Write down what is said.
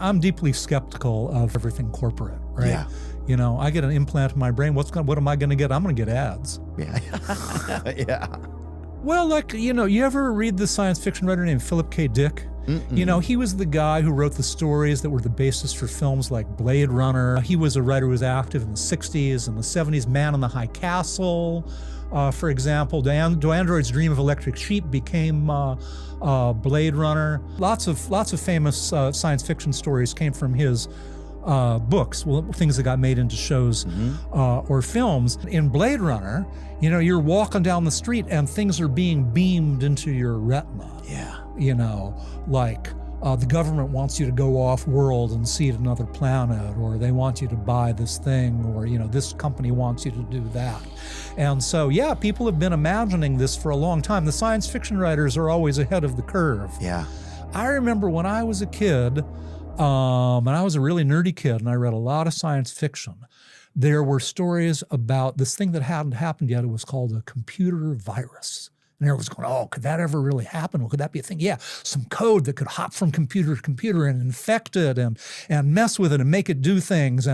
I'm deeply skeptical of everything corporate, right? Yeah. You know, I get an implant in my brain. What am I going to get? I'm going to get ads. Yeah. Yeah. Well, like, you know, you ever read the science fiction writer named Philip K. Dick? You know, he was the guy who wrote the stories that were the basis for films like Blade Runner. He was a writer who was active in the 60s and the 70s. Man in the High Castle, for example. Do Androids Dream of Electric Sheep became Blade Runner. Lots of famous science fiction stories came from his books, things that got made into shows or films. In Blade Runner, you know, you're walking down the street and things are being beamed into your retina. Yeah. You know, like the government wants you to go off world and see another planet, or they want you to buy this thing, or, you know, this company wants you to do that. And so, yeah, people have been imagining this for a long time. The science fiction writers are always ahead of the curve. Yeah. I remember when I was a kid, and I was a really nerdy kid, and I read a lot of science fiction. There were stories about this thing that hadn't happened yet. It was called a computer virus. And everyone's going, oh, could that ever really happen? Well, could that be a thing? Yeah, some code that could hop from computer to computer and infect it and mess with it and make it do things.